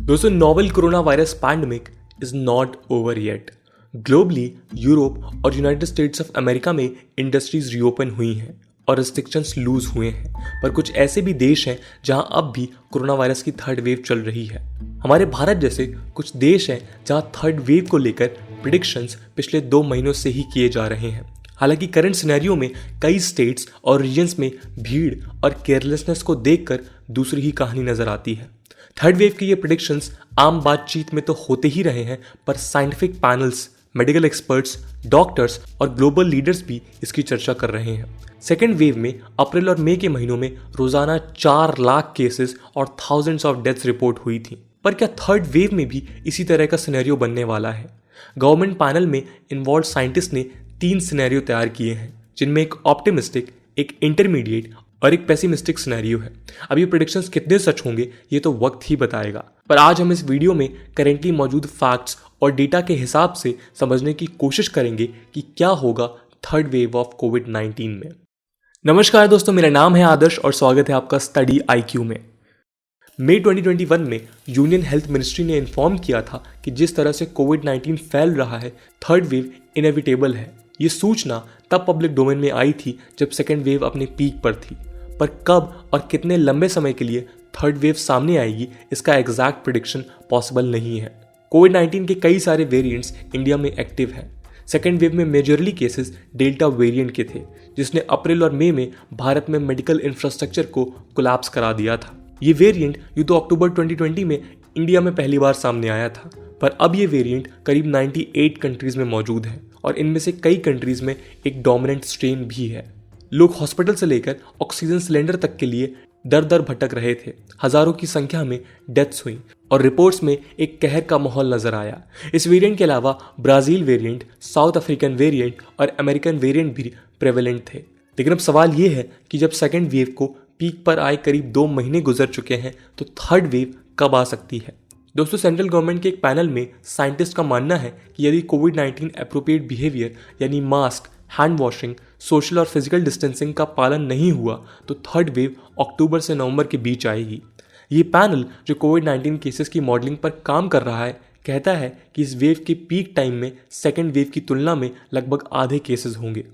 दोस्तों, novel corona virus pandemic is not over yet. Globally Europe और United states of America में industries reopen हुई हैं और रिस्ट्रिक्शंस लूज हुए हैं, पर कुछ ऐसे भी देश हैं जहां अब भी कोरोना वायरस की थर्ड वेव चल रही है। हमारे भारत जैसे कुछ देश हैं जहां थर्ड वेव को लेकर प्रिडिक्शंस पिछले 2 महीनों से ही किए जा रहे हैं। हालांकि करंट सिनेरियो में कई स्टेट्स और रीजन्स में भीड़ और केयरलेसनेस को देखकर दूसरी ही कहानी नजर आती है। थर्ड वेव की ये प्रिडिक्शंस आम बातचीत में तो होते ही रहे हैं, पर scientific panels, medical experts, doctors और ग्लोबल लीडर्स भी इसकी चर्चा कर रहे हैं। सेकेंड वेव में अप्रैल और मई के महीनों में रोजाना 4 लाख केसेस और थाउजेंड्स ऑफ डेथ्स रिपोर्ट हुई थी। पर क्या थर्ड वेव में भी इसी तरह का सिनेरियो बनने वाला है? गवर्नमेंट पैनल में इन्वॉल्व साइंटिस्ट ने 3 सिनेरियो तैयार किए हैं, जिनमें एक ऑप्टिमिस्टिक, एक इंटरमीडिएट और एक पेसिमिस्टिक सिनेरियो है। अब ये प्रेडिक्शंस कितने सच होंगे ये तो वक्त ही बताएगा, पर आज हम इस वीडियो में करेंटली मौजूद फैक्ट्स और डेटा के हिसाब से समझने की कोशिश करेंगे कि क्या होगा थर्ड वेव ऑफ कोविड-19 में। नमस्कार दोस्तों, मेरा नाम है आदर्श और स्वागत है आपका स्टडी IQ में। मई 2021 में यूनियन हेल्थ मिनिस्ट्री ने इन्फॉर्म किया था कि जिस तरह से कोविड-19 फैल रहा है, थर्ड वेव इनएविटेबल है। ये सूचना तब पब्लिक डोमेन में आई थी जब सेकेंड वेव अपने पीक पर थी, पर कब और कितने लंबे समय के लिए थर्ड वेव सामने आएगी इसका एग्जैक्ट प्रिडिक्शन पॉसिबल नहीं है। कोविड-19 के कई सारे वेरिएंट्स इंडिया में एक्टिव हैं। सेकेंड वेव में मेजरली केसेस डेल्टा वेरिएंट के थे, जिसने अप्रैल और मई में भारत में मेडिकल इंफ्रास्ट्रक्चर को कोलैप्स करा दिया था। ये वेरिएंट यूँ तो अक्टूबर 2020 में इंडिया में पहली बार सामने आया था, पर अब ये वेरिएंट करीब 98 कंट्रीज में मौजूद है और इनमें से कई कंट्रीज में एक डोमिनेंट स्ट्रेन भी है। लोग हॉस्पिटल से लेकर ऑक्सीजन सिलेंडर तक के लिए दर दर भटक रहे थे। हजारों की संख्या में डेथ्स हुई और रिपोर्ट्स में एक कहर का माहौल नजर आया। इस वेरिएंट के अलावा Brazil variant, south African variant और अमेरिकन वेरिएंट भी प्रेवेलेंट थे। लेकिन अब सवाल ये है कि जब सेकेंड वेव को पीक पर आए करीब 2 महीने गुजर चुके हैं, तो थर्ड वेव कब आ सकती है? दोस्तों, सेंट्रल गवर्नमेंट के एक पैनल में साइंटिस्ट का मानना है कि यदि कोविड-19 एप्रोप्रिएट बिहेवियर यानी मास्क, हैंड वॉशिंग, सोशल और फिजिकल डिस्टेंसिंग का पालन नहीं हुआ तो थर्ड वेव अक्टूबर से नवंबर के बीच आएगी। ये पैनल जो कोविड-19 केसेस की मॉडलिंग पर काम कर रहा है, कहता है कि इस वेव के पीक टाइम में सेकेंड वेव की तुलना में लगभग आधे केसेस होंगे।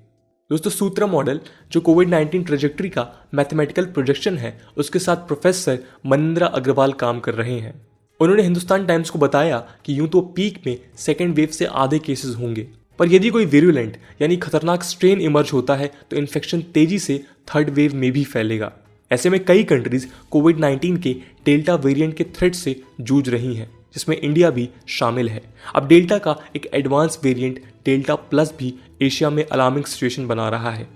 दोस्तों, सूत्रा मॉडल जो कोविड-19 ट्रेजेक्टरी का मैथमेटिकल प्रोजेक्शन है, उसके साथ प्रोफेसर मनिंद्रा अग्रवाल काम कर रहे हैं। उन्होंने हिंदुस्तान टाइम्स को बताया कि यूं तो पीक में सेकेंड वेव से आधे केसेस होंगे, पर यदि कोई विरुलेंट यानी खतरनाक स्ट्रेन इमर्ज होता है तो इन्फेक्शन तेजी से थर्ड वेव में भी फैलेगा। ऐसे में कई कंट्रीज कोविड-19 के डेल्टा वेरिएंट के थ्रेट से जूझ रही हैं, जिसमें इंडिया भी शामिल है। अब डेल्टा का एक एडवांस वेरिएंट डेल्टा प्लस भी एशिया में अलार्मिंग सिचुएशन बना रहा है।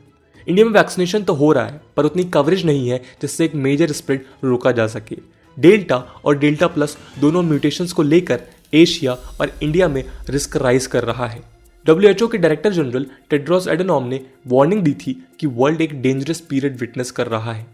इंडिया में वैक्सीनेशन तो हो रहा है, पर उतनी कवरेज नहीं है जिससे एक मेजर स्प्रेड रोका जा सके। डेल्टा और डेल्टा प्लस दोनों म्यूटेशंस को लेकर एशिया और इंडिया में रिस्क राइज कर रहा है। WHO के डायरेक्टर जनरल टेड्रोस एडनॉम ने वार्निंग दी थी कि वर्ल्ड एक डेंजरस पीरियड विटनेस कर रहा है।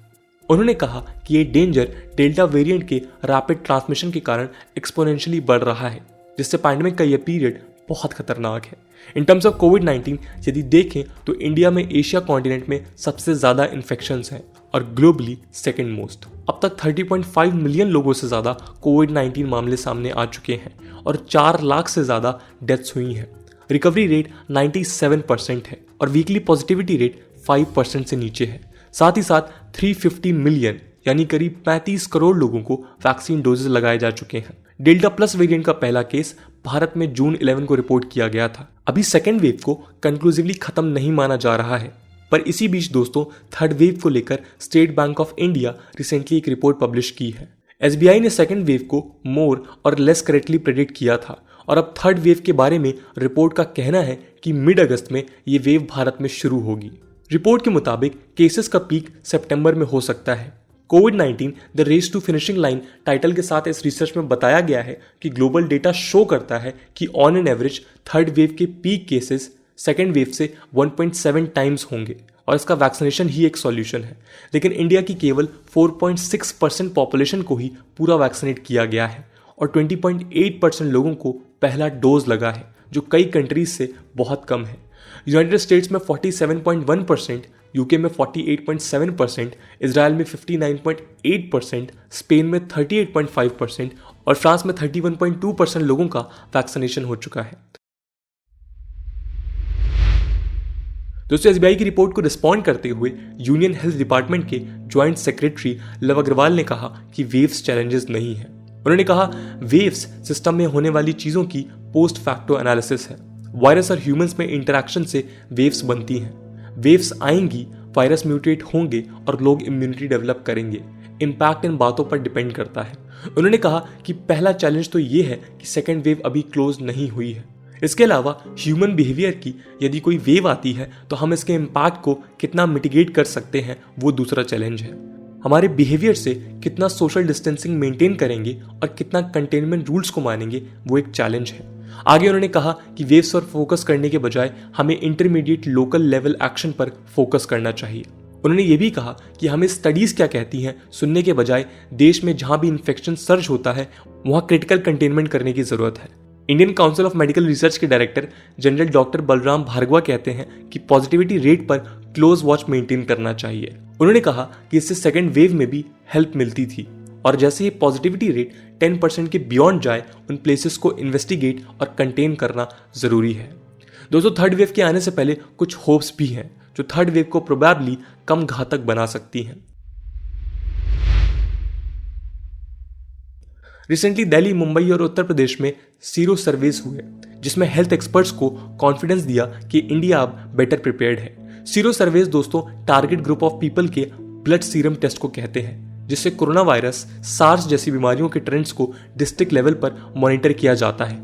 उन्होंने कहा कि ये डेंजर डेल्टा वेरिएंट के रैपिड ट्रांसमिशन के कारण एक्सपोनेंशियली बढ़ रहा है, जिससे पैंडेमिक का यह पीरियड बहुत खतरनाक है। इन टर्म्स ऑफ कोविड-19 यदि देखें तो इंडिया में एशिया कॉन्टिनेंट में सबसे ज्यादा इन्फेक्शंस हैं और ग्लोबली सेकेंड मोस्ट। अब तक 30.5 मिलियन लोगों से ज्यादा कोविड-19 मामले सामने आ चुके हैं और 4 लाख से ज्यादा डेथ्स हुई हैं। रिकवरी रेट 97% है और वीकली पॉजिटिविटी रेट 5% से नीचे है। साथ ही साथ 350 मिलियन यानी करीब 35 करोड़ लोगों को वैक्सीन डोजेज लगाए जा चुके हैं। डेल्टा प्लस वेरिएंट का पहला केस भारत में जून 11 को रिपोर्ट किया गया था। अभी सेकेंड वेव को कंक्लूसिवली खत्म नहीं माना जा रहा है, पर इसी बीच दोस्तों, थर्ड वेव को लेकर state bank of India recently एक रिपोर्ट पब्लिश की है। SBI ने सेकेंड वेव को मोर और लेस करेक्टली प्रेडिक्ट किया था और अब थर्ड वेव के बारे में रिपोर्ट का कहना है कि मिड अगस्त में ये वेव भारत में शुरू होगी। रिपोर्ट के मुताबिक केसेस का पीक सितंबर में हो सकता है। कोविड-19 the race to finishing line title के साथ इस रिसर्च में बताया गया है कि ग्लोबल डेटा शो करता है कि on an average third wave के पीक केसेस सेकेंड वेव से 1.7 टाइम्स होंगे और इसका वैक्सीनेशन ही एक सॉल्यूशन है। लेकिन इंडिया की केवल 4.6% पॉपुलेशन को ही पूरा वैक्सीनेट किया गया है और 20.8% लोगों को पहला डोज लगा है, जो कई कंट्रीज से बहुत कम है। यूनाइटेड स्टेट्स में 47.1%, यूके में 48.7%, इजराइल में 59.8%, स्पेन में 38.5% और फ्रांस में 31.2% लोगों का वैक्सीनेशन हो चुका है। दोस्तों, एसबीआई की रिपोर्ट को रिस्पॉन्ड करते हुए यूनियन हेल्थ डिपार्टमेंट के ज्वाइंट सेक्रेटरी लव अग्रवाल ने कहा कि वेव्स चैलेंजेस नहीं है। उन्होंने कहा वेव्स सिस्टम में होने वाली चीजों की पोस्ट फैक्टो एनालिसिस है। वायरस और ह्यूमंस में इंटरेक्शन से वेव्स बनती हैं। वेव्स आएंगी, वायरस म्यूटेट होंगे और लोग इम्यूनिटी डेवलप करेंगे। इम्पैक्ट इन बातों पर डिपेंड करता है। उन्होंने कहा कि पहला चैलेंज तो ये है कि सेकेंड वेव अभी क्लोज नहीं हुई है। इसके अलावा ह्यूमन बिहेवियर की यदि कोई वेव आती है तो हम इसके इम्पैक्ट को कितना मिटिगेट कर सकते हैं, वो दूसरा चैलेंज है। हमारे बिहेवियर से कितना सोशल डिस्टेंसिंग मेंटेन करेंगे और कितना कंटेनमेंट रूल्स को मानेंगे, वो एक चैलेंज है। आगे उन्होंने कहा कि वेव्स पर फोकस करने के बजाय हमें इंटरमीडिएट लोकल लेवल एक्शन पर फोकस करना चाहिए। उन्होंने ये भी कहा कि हमें स्टडीज क्या कहती हैं सुनने के बजाय देश में जहां भी इन्फेक्शन सर्ज होता है वहां क्रिटिकल कंटेनमेंट करने की जरूरत है। Indian Council of Medical Research के director general doctor Balram Bhargava कहते हैं कि पॉजिटिविटी रेट पर क्लोज वॉच मेंटेन करना चाहिए। उन्होंने कहा कि इससे सेकेंड वेव में भी हेल्प मिलती थी और जैसे ही पॉजिटिविटी रेट 10% के बियॉन्ड जाए उन प्लेसेस को इन्वेस्टिगेट और कंटेन करना जरूरी है। दोस्तों, थर्ड वेव के आने से पहले कुछ होप्स भी हैं जो थर्ड वेव को प्रोबेबली कम घातक बना सकती हैं। रिसेंटली दिल्ली, मुंबई और उत्तर प्रदेश में सीरो सर्वेस हुए जिसमें हेल्थ एक्सपर्ट्स को कॉन्फिडेंस दिया कि इंडिया अब बेटर प्रिपेयर्ड है। सीरो सर्वेस दोस्तों टारगेट ग्रुप ऑफ पीपल के ब्लड सीरम टेस्ट को कहते हैं, जिससे कोरोना वायरस, सार्स जैसी बीमारियों के ट्रेंड्स को डिस्ट्रिक्ट लेवल पर मॉनिटर किया जाता है।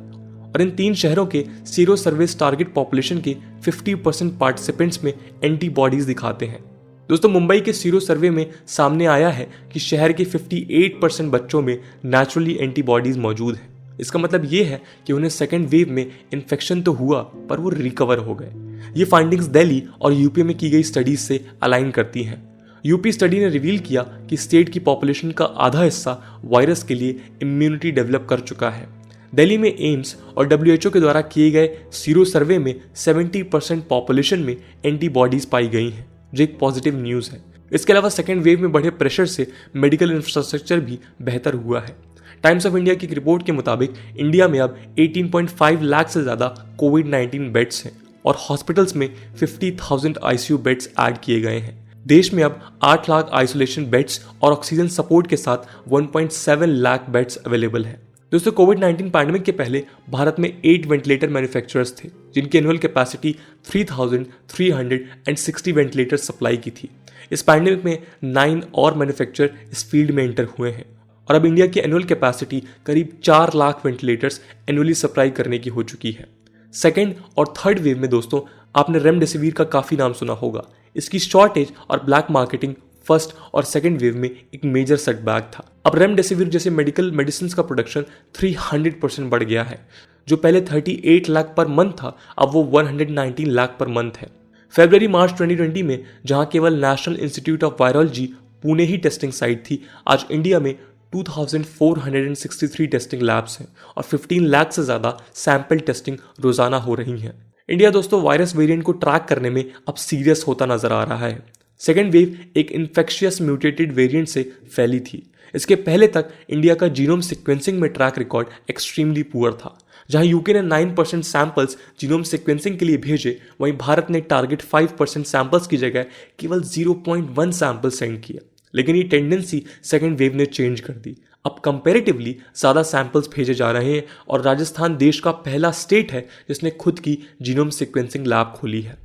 और इन 3 शहरों के सीरो सर्वेस टारगेट पॉपुलेशन के 50% पार्टिसिपेंट्स में एंटीबॉडीज दिखाते हैं। दोस्तों, मुंबई के सीरो सर्वे में सामने आया है कि शहर के 58% बच्चों में नेचुरली एंटीबॉडीज मौजूद हैं। इसका मतलब ये है कि उन्हें सेकेंड वेव में इन्फेक्शन तो हुआ पर वो रिकवर हो गए। ये फाइंडिंग्स दिल्ली और यूपी में की गई स्टडीज से अलाइन करती हैं। यूपी स्टडी ने रिवील किया कि स्टेट की पॉपुलेशन का आधा हिस्सा वायरस के लिए इम्यूनिटी डेवलप कर चुका है। दिल्ली में एम्स और WHO के द्वारा किए गए सीरो सर्वे में 70% पॉपुलेशन में एंटीबॉडीज पाई गई हैं, जो एक पॉजिटिव न्यूज है। इसके अलावा सेकेंड वेव में बढ़े प्रेशर से मेडिकल इंफ्रास्ट्रक्चर भी बेहतर हुआ है। टाइम्स ऑफ इंडिया की एक रिपोर्ट के मुताबिक इंडिया में अब 18.5 लाख से ज्यादा कोविड-19 बेड्स हैं और हॉस्पिटल्स में 50,000 ICU बेड्स ऐड किए गए हैं। देश में अब 8 लाख आइसोलेशन बेड्स और ऑक्सीजन सपोर्ट के साथ 1.7 लाख बेड्स अवेलेबल है। दोस्तों, कोविड-19 पैंडेमिक के पहले भारत में 8 वेंटिलेटर मैन्युफैक्चरर्स थे जिनकी एनुअल कैपेसिटी 3,360 वेंटिलेटर सप्लाई की थी। इस पैंडेमिक में 9 और मैन्युफैक्चरर इस फील्ड में एंटर हुए हैं और अब इंडिया की एनुअल कैपेसिटी करीब 4 लाख वेंटिलेटर्स एनुअली सप्लाई करने की हो चुकी है। सेकेंड और थर्ड वेव में दोस्तों आपने रेमडेसिविर का काफी नाम सुना होगा। इसकी शॉर्टेज और ब्लैक मार्केटिंग फर्स्ट और सेकेंड वेव में एक मेजर सेटबैक था। अब रेमडेसिविर जैसे मेडिकल मेडिसिन का प्रोडक्शन 300% बढ़ गया है। जो पहले 38 लाख पर मंथ था, अब वो 119 लाख पर मंथ है। फरवरी मार्च 2020 में जहां केवल national institute of virology Pune he testing site थी, आज इंडिया में 2463 टेस्टिंग लैब्स हैं और 15 लाख से ज्यादा सैंपल टेस्टिंग रोजाना हो रही है। इंडिया दोस्तों वायरस वेरिएंट को ट्रैक करने में अब सीरियस होता नजर आ रहा है। सेकेंड वेव एक इन्फेक्शियस म्यूटेटेड वेरिएंट से फैली थी। इसके पहले तक इंडिया का जीनोम सीक्वेंसिंग में ट्रैक रिकॉर्ड एक्सट्रीमली पुअर था। जहां यूके ने 9% सैंपल्स जीनोम सीक्वेंसिंग के लिए भेजे, वहीं भारत ने टारगेट 5% सैंपल्स की जगह केवल 0.1 सैंपल सेंड किया। लेकिन ये टेंडेंसी सेकेंड वेव ने चेंज कर दी। अब कंपैरेटिवली ज्यादा सैंपल्स भेजे जा रहे हैं और राजस्थान देश का पहला स्टेट है जिसने खुद की जीनोम सीक्वेंसिंग लैब खोली है।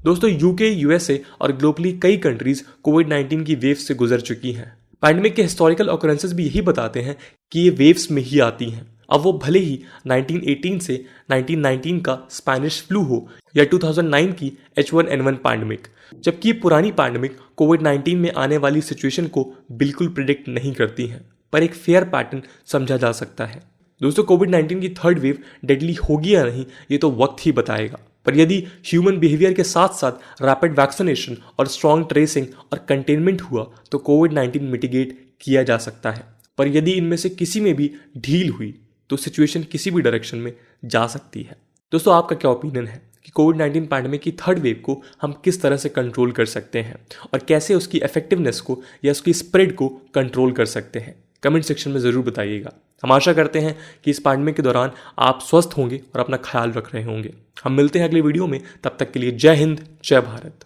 दोस्तों, यूके, यूएसए और ग्लोबली कई कंट्रीज कोविड-19 की वेव से गुजर चुकी हैं। पैंडेमिक के हिस्टोरिकल ऑकरेंसेस भी यही बताते हैं कि ये वेव्स में ही आती हैं। अब वो भले ही 1918 से 1919 का स्पेनिश फ्लू हो या 2009 की H1N1 पैंडेमिक, जबकि पुरानी पैंडेमिक कोविड-19 में आने वाली सिचुएशन को बिल्कुल प्रिडिक्ट नहीं करती हैं, पर एक फेयर पैटर्न समझा जा सकता है। दोस्तों, कोविड-19 की थर्ड वेव डेडली होगी या नहीं ये तो वक्त ही बताएगा, पर यदि ह्यूमन बिहेवियर के साथ साथ रैपिड वैक्सीनेशन और स्ट्रॉन्ग ट्रेसिंग और कंटेनमेंट हुआ तो कोविड-19 मिटिगेट किया जा सकता है। पर यदि इनमें से किसी में भी ढील हुई तो सिचुएशन किसी भी डायरेक्शन में जा सकती है। दोस्तों, आपका क्या ओपिनियन है? कि कोविड-19 पैंडेमिक की थर्ड वेव को हम किस तरह से कंट्रोल कर सकते हैं और कैसे उसकी इफेक्टिवनेस को या उसकी स्प्रेड को कंट्रोल कर सकते हैं। कमेंट सेक्शन में ज़रूर बताइएगा। हम आशा करते हैं कि इस पैंडेमिक के दौरान आप स्वस्थ होंगे और अपना ख्याल रख रहे होंगे। हम मिलते हैं अगली वीडियो में, तब तक के लिए जय हिंद, जय भारत।